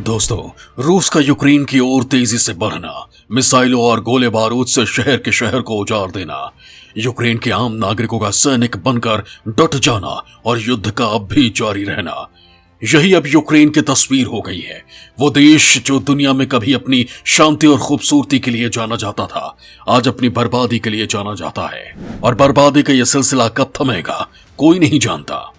दोस्तों, रूस का यूक्रेन की ओर तेजी से बढ़ना, मिसाइलों और गोले बारूद से शहर के शहर को उजाड़ देना, यूक्रेन के आम नागरिकों का सैनिक बनकर डट जाना और युद्ध का अब भी जारी रहना, यही अब यूक्रेन की तस्वीर हो गई है। वो देश जो दुनिया में कभी अपनी शांति और खूबसूरती के लिए जाना जाता था, आज अपनी बर्बादी के लिए जाना जाता है। और बर्बादी का यह सिलसिला कब थमेगा, कोई नहीं जानता।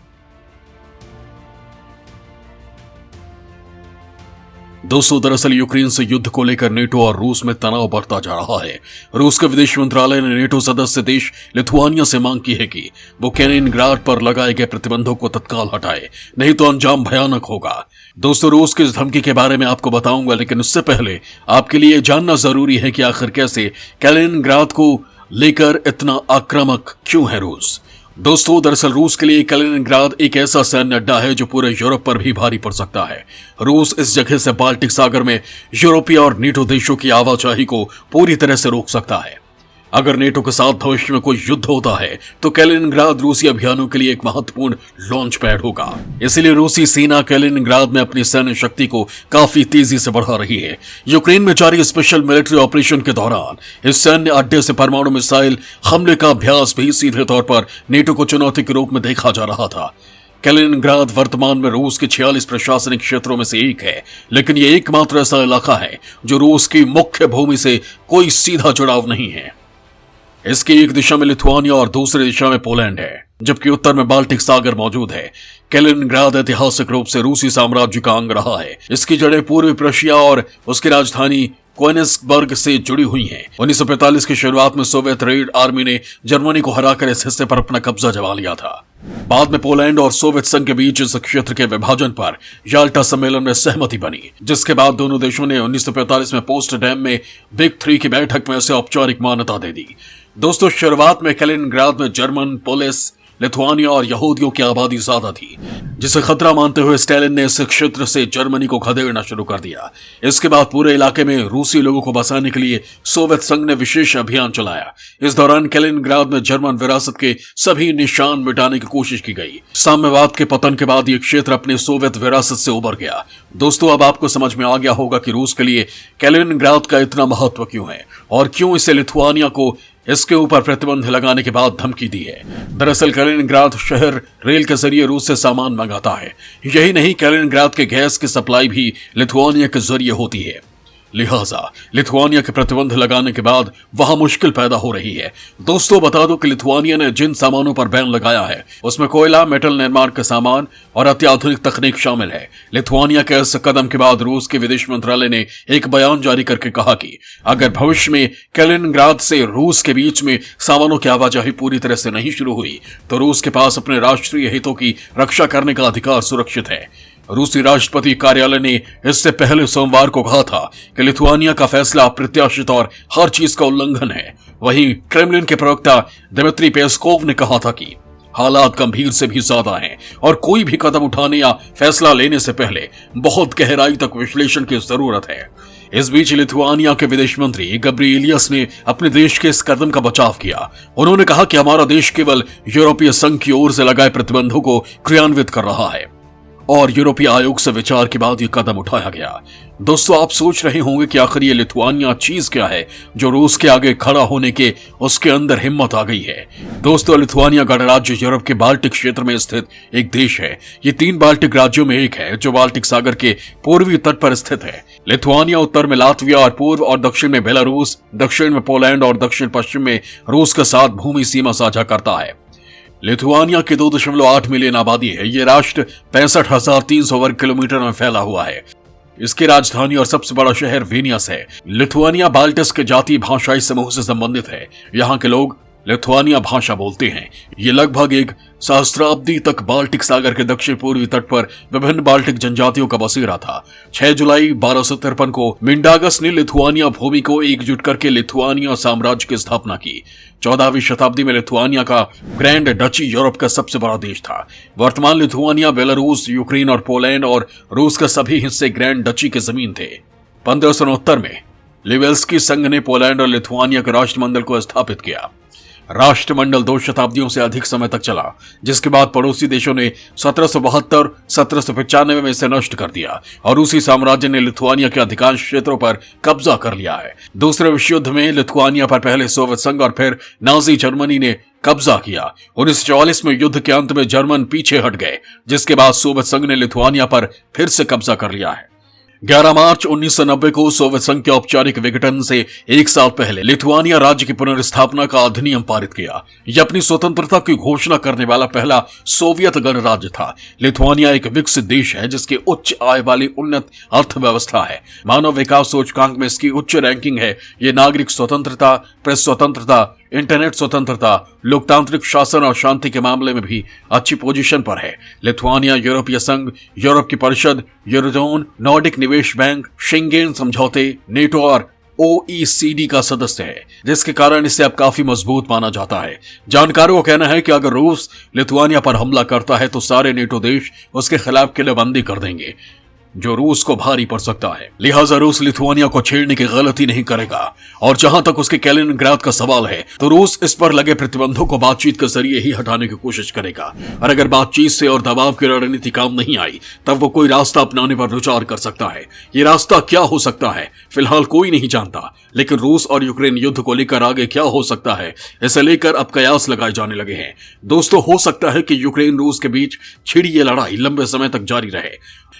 दोस्तों, दरअसल यूक्रेन से युद्ध को लेकर नेटो और रूस में तनाव बढ़ता जा रहा है। रूस के विदेश मंत्रालय ने नेटो सदस्य देश लिथुआनिया से मांग की है कि वो कैलिनिनग्राड पर लगाए गए प्रतिबंधों को तत्काल हटाए, नहीं तो अंजाम भयानक होगा। दोस्तों, रूस की इस धमकी के बारे में आपको बताऊंगा, लेकिन उससे पहले आपके लिए जानना जरूरी है कि आखिर कैसे कैलिनिनग्राड को लेकर इतना आक्रामक क्यों है रूस। दोस्तों, दरअसल रूस के लिए कैलिनिनग्राड एक ऐसा सैन्य अड्डा है जो पूरे यूरोप पर भी भारी पड़ सकता है। रूस इस जगह से बाल्टिक सागर में यूरोपीय और नेटो देशों की आवाजाही को पूरी तरह से रोक सकता है। अगर नेटो के साथ भविष्य में कोई युद्ध होता है तो कैलिनिनग्राड रूसी अभियानों के लिए एक महत्वपूर्ण लॉन्च पैड होगा। इसलिए रूसी सेना कैलिनिनग्राड में अपनी सैन्य शक्ति को काफी तेजी से बढ़ा रही है। यूक्रेन में जारी स्पेशल मिलिट्री ऑपरेशन के दौरान इस सैन्य अड्डे से परमाणु मिसाइल हमले का अभ्यास भी सीधे तौर पर नेटो को चुनौती के रूप में देखा जा रहा था। कैलिनिनग्राड वर्तमान में रूस के 46 प्रशासनिक क्षेत्रों में से एक है, लेकिन यह एकमात्र ऐसा इलाका है जो रूस की मुख्य भूमि से कोई सीधा जुड़ाव नहीं है। इसकी एक दिशा में लिथुआनिया और दूसरी दिशा में पोलैंड है, जबकि उत्तर में बाल्टिक सागर मौजूद है। कैलिनिनग्राड ऐतिहासिक रूप से रूसी साम्राज्य का अंग रहा है। इसकी जड़ें पूर्वी प्रशिया और उसकी राजधानी कोनिग्सबर्ग से जुड़ी हुई हैं। 1945 की शुरुआत में सोवियत रेड आर्मी ने जर्मनी को हराकर इस हिस्से पर अपना कब्जा जमा लिया था। बाद में पोलैंड और सोवियत संघ के बीच इस क्षेत्र के विभाजन पर याल्टा सम्मेलन में सहमति बनी, जिसके बाद दोनों देशों ने 1945 में पोस्टडैम में बिग 3 की बैठक में इसे औपचारिक मान्यता दे दी। दोस्तों, शुरुआत में कैलिनिनग्राड में जर्मन, पोलिस, लिथुआनिया और यहूदियों की आबादी ज्यादा थी, जिसे खतरा मानते हुए स्टालिन ने इस क्षेत्र से जर्मनी को खदेड़ना शुरू कर दिया। इसके बाद पूरे इलाके में रूसी लोगों को बसाने के लिए सोवियत संघ ने विशेष अभियान चलाया। इस दौरान कैलिनिनग्राड में जर्मन विरासत के सभी निशान मिटाने की कोशिश की गई। साम्यवाद के पतन के बाद ये क्षेत्र अपने सोवियत विरासत से उभर गया। दोस्तों, अब आपको समझ में आ गया होगा कि रूस के लिए कैलिनिनग्राड का इतना महत्व क्यों है और क्यों इसे लिथुआनिया को इसके ऊपर प्रतिबंध लगाने के बाद धमकी दी है। दरअसल कैलिनिनग्राड शहर रेल के जरिए रूस से सामान मंगाता है। यही नहीं, कैलिनिनग्राड के गैस की सप्लाई भी लिथुआनिया के जरिए होती है। लिहाजा लिथुआनिया के प्रतिबंध लगाने के बाद वहां मुश्किल पैदा हो रही है। दोस्तों, बता दो कि लिथुआनिया ने जिन सामानों पर बैन लगाया है उसमें कोयला, मेटल निर्माण के सामान और अत्याधुनिक तकनीक शामिल है। लिथुआनिया के इस कदम के बाद रूस के विदेश मंत्रालय ने एक बयान जारी करके कहा कि अगर भविष्य में कैलिनिनग्राड से रूस के बीच में सामानों की आवाजाही पूरी तरह से नहीं शुरू हुई तो रूस के पास अपने राष्ट्रीय हितों की रक्षा करने का अधिकार सुरक्षित है। रूसी राष्ट्रपति कार्यालय ने इससे पहले सोमवार को कहा था कि लिथुआनिया का फैसला अप्रत्याशित और हर चीज का उल्लंघन है। वहीं क्रेमलिन के प्रवक्ता दिमित्री पेस्कोव ने कहा था कि हालात गंभीर से भी ज्यादा हैं और कोई भी कदम उठाने या फैसला लेने से पहले बहुत गहराई तक विश्लेषण की जरूरत है। इस बीच लिथुआनिया के विदेश मंत्री गब्रिएलियस ने अपने देश के इस कदम का बचाव किया। उन्होंने कहा कि हमारा देश केवल यूरोपीय संघ की ओर से लगाए प्रतिबंधों को क्रियान्वित कर रहा है और यूरोपीय आयोग से विचार के बाद यह कदम उठाया गया। दोस्तों, आप सोच रहे होंगे कि आखिर ये लिथुआनिया चीज क्या है जो रूस के आगे खड़ा होने के उसके अंदर हिम्मत आ गई है। दोस्तों, लिथुआनिया गणराज्य यूरोप के बाल्टिक क्षेत्र में स्थित एक देश है। ये 3 बाल्टिक राज्यों में एक है जो बाल्टिक सागर के पूर्वी तट पर स्थित है। लिथुआनिया उत्तर में लातविया और पूर्व और दक्षिण में बेलारूस, दक्षिण में पोलैंड और दक्षिण पश्चिम में रूस के साथ भूमि सीमा साझा करता है। लिथुआनिया की 2.8 मिलियन आबादी है। यह राष्ट्र 65,300 वर्ग किलोमीटर में फैला हुआ है। इसकी राजधानी और सबसे बड़ा शहर विनियस है। लिथुआनिया बाल्टिस के जातीय भाषाई समूह से संबंधित है। यहाँ के लोग लिथुआनिया भाषा बोलते हैं। ये लगभग एक सहस्राब्दी तक बाल्टिक सागर के दक्षिण पूर्वी तट पर विभिन्न बाल्टिक जनजातियों का बसेरा था। 6 जुलाई 1253 को मिंडागस ने लिथुआनिया भूमि को एकजुट करके लिथुआनिया साम्राज्य की स्थापना की। 14वीं शताब्दी में लिथुआनिया का ग्रैंड डची यूरोप का सबसे बड़ा देश था। वर्तमान लिथुआनिया बेलारूस, यूक्रेन और पोलैंड और रूस के सभी हिस्से ग्रैंड डची के जमीन थे। 1569 में लिवेल्स्की संघ ने पोलैंड और लिथुआनिया के राष्ट्रमंडल को स्थापित किया। राष्ट्रमंडल 2 शताब्दियों से अधिक समय तक चला, जिसके बाद पड़ोसी देशों ने 1772, 1795 में इसे नष्ट कर दिया और रूसी साम्राज्य ने लिथुआनिया के अधिकांश क्षेत्रों पर कब्जा कर लिया है। दूसरे विश्व युद्ध में लिथुआनिया पर पहले सोवियत संघ और फिर नाजी जर्मनी ने कब्जा किया। 1944 में युद्ध के अंत में जर्मन पीछे हट गए, जिसके बाद सोवियत संघ ने लिथुआनिया पर फिर से कब्जा कर लिया है। 11 मार्च 1990 को सोवियत संघ के औपचारिक विघटन से एक साल पहले लिथुआनिया राज्य की पुनर्स्थापना का अधिनियम पारित किया। यह अपनी स्वतंत्रता की घोषणा करने वाला पहला सोवियत गणराज्य था। लिथुआनिया एक विकसित देश है जिसकी उच्च आय वाली उन्नत अर्थव्यवस्था है। मानव विकास सूचकांक में इसकी उच्च रैंकिंग है। ये नागरिक स्वतंत्रता, प्रेस स्वतंत्रता, इंटरनेट स्वतंत्रता, लोकतांत्रिक शासन और शांति के मामले में भी अच्छी पोजीशन पर है। लिथुआनिया यूरोपीय संघ, यूरोप की परिषद, यूरोजोन, नॉर्डिक निवेश बैंक, शेंगेन समझौते, नेटो और OECD का सदस्य है, जिसके कारण इसे अब काफी मजबूत माना जाता है। जानकारों का कहना है कि अगर रूस लिथुआनिया पर हमला करता है तो सारे नेटो देश उसके खिलाफ किलेबंदी कर देंगे, जो रूस को भारी पड़ सकता है। लिहाजा रूस लिथुआनिया को छेड़ने की गलती नहीं करेगा। और जहां तक उसके कैलिनिनग्राड का सवाल है, तो रूस इस पर लगे प्रतिबंधों को बातचीत के जरिए ही हटाने की कोशिश करेगा। और अगर बातचीत से और दबाव की रणनीति काम नहीं आई, तब वो कोई रास्ता अपनाने पर विचार कर सकता है। ये रास्ता क्या हो सकता है, फिलहाल कोई नहीं जानता, लेकिन रूस और यूक्रेन युद्ध को लेकर आगे क्या हो सकता है, इसे लेकर अब कयास लगाए जाने लगे हैं। दोस्तों, हो सकता है कि यूक्रेन रूस के बीच छिड़ी ये लड़ाई लंबे समय तक जारी रहे।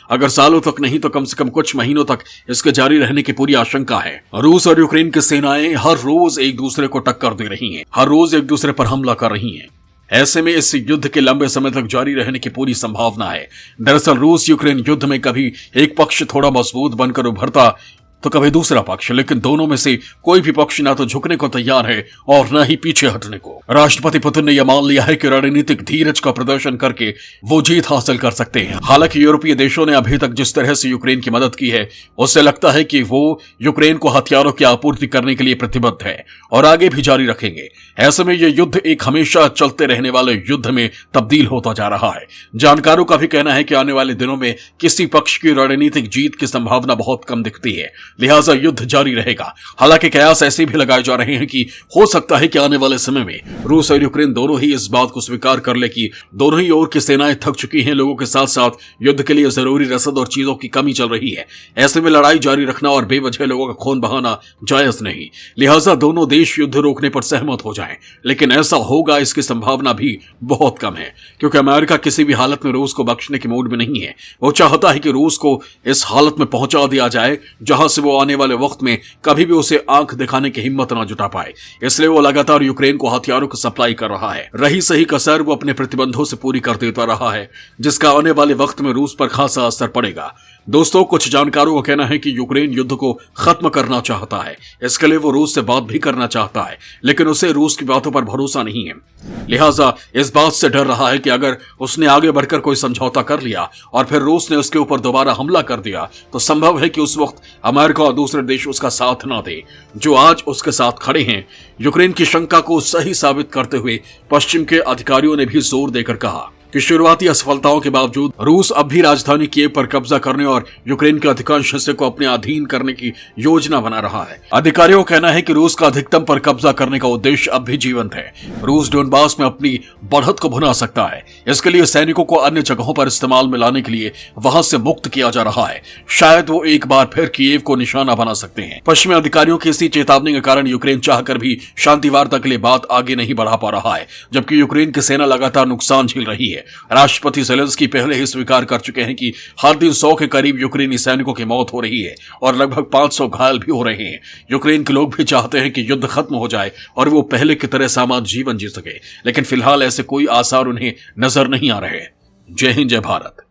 अगर सालों तक नहीं तो कम से कम कुछ महीनों तक इसके जारी रहने की पूरी आशंका है। रूस और यूक्रेन की सेनाएं हर रोज एक दूसरे को टक्कर दे रही हैं, हर रोज एक दूसरे पर हमला कर रही हैं। ऐसे में इस युद्ध के लंबे समय तक जारी रहने की पूरी संभावना है। दरअसल रूस यूक्रेन युद्ध में कभी एक पक्ष थोड़ा मजबूत बनकर उभरता तो कभी दूसरा पक्ष, लेकिन दोनों में से कोई भी पक्ष ना तो झुकने को तैयार है और न ही पीछे हटने को। राष्ट्रपति पुतिन ने यह मान लिया है कि रणनीतिक धीरज का प्रदर्शन करके वो जीत हासिल कर सकते हैं। हालांकि यूरोपीय देशों ने अभी तक जिस तरह से यूक्रेन की मदद की है, उससे लगता है कि वो यूक्रेन को हथियारों की आपूर्ति करने के लिए प्रतिबद्ध है और आगे भी जारी रखेंगे। ऐसे में यह युद्ध एक हमेशा चलते रहने वाले युद्ध में तब्दील होता जा रहा है। जानकारों का भी कहना है कि आने वाले दिनों में किसी पक्ष की रणनीतिक जीत की संभावना बहुत कम दिखती है, लिहाजा युद्ध जारी रहेगा। हालांकि कयास ऐसे भी लगाए जा रहे हैं कि हो सकता है कि आने वाले समय में रूस और यूक्रेन दोनों ही इस बात को स्वीकार कर ले कि दोनों ही ओर की सेनाएं थक चुकी हैं। लोगों के साथ साथ युद्ध के लिए जरूरी रसद और चीजों की कमी चल रही है। ऐसे में लड़ाई जारी रखना और बेवजह लोगों का खून बहाना जायज नहीं, लिहाजा दोनों देश युद्ध रोकने पर सहमत हो जाएं। लेकिन ऐसा होगा इसकी संभावना भी बहुत कम है, क्योंकि अमेरिका किसी भी हालत में रूस को बख्शने के मूड में नहीं है। वो चाहता है कि रूस को इस हालत में पहुंचा दिया जाए जहां से वो आने वाले वक्त में कभी भी उसे आंख दिखाने की हिम्मत ना जुटा पाए। इसलिए वो लगातार यूक्रेन को हथियारों की सप्लाई कर रहा है। रही सही कसर वो अपने प्रतिबंधों से पूरी कर देता रहा है, जिसका आने वाले वक्त में रूस पर खासा असर पड़ेगा। दोस्तों, कुछ जानकारों का कहना है कि यूक्रेन युद्ध को खत्म करना चाहता है। इसके लिए वो रूस से बात भी करना चाहता है, लेकिन उसे रूस की बातों पर भरोसा नहीं है। लिहाजा इस बात से डर रहा है कि अगर उसने आगे बढ़कर कोई समझौता कर लिया और फिर रूस ने उसके ऊपर दोबारा हमला कर दिया, तो संभव है कि उस वक्त अमेरिका और दूसरे देश उसका साथ ना दे जो आज उसके साथ खड़े हैं। यूक्रेन की शंका को सही साबित करते हुए पश्चिम के अधिकारियों ने भी जोर देकर कहा कि शुरुआती असफलताओं के बावजूद रूस अब भी राजधानी कीव पर कब्जा करने और यूक्रेन के अधिकांश हिस्से को अपने अधीन करने की योजना बना रहा है। अधिकारियों का कहना है कि रूस का अधिकतम पर कब्जा करने का उद्देश्य अब भी जीवंत है। रूस डोनबास में अपनी बढ़त को भुना सकता है। इसके लिए सैनिकों को अन्य जगहों पर इस्तेमाल में लाने के लिए वहां से मुक्त किया जा रहा है। शायद वो एक बार फिर कीव को निशाना बना सकते हैं। पश्चिमी अधिकारियों की इसी चेतावनी के कारण यूक्रेन चाहकर भी शांति वार्ता के लिए बात आगे नहीं बढ़ा पा रहा है, जबकि यूक्रेन की सेना लगातार नुकसान झेल रही है। राष्ट्रपति ज़ेलेंस्की पहले ही स्वीकार कर चुके हैं कि हर दिन 100 के करीब यूक्रेनी सैनिकों की मौत हो रही है और लगभग 500 घायल भी हो रहे हैं। यूक्रेन के लोग भी चाहते हैं कि युद्ध खत्म हो जाए और वो पहले की तरह सामान्य जीवन जी सके, लेकिन फिलहाल ऐसे कोई आसार उन्हें नजर नहीं आ रहे। जय हिंद, जय भारत।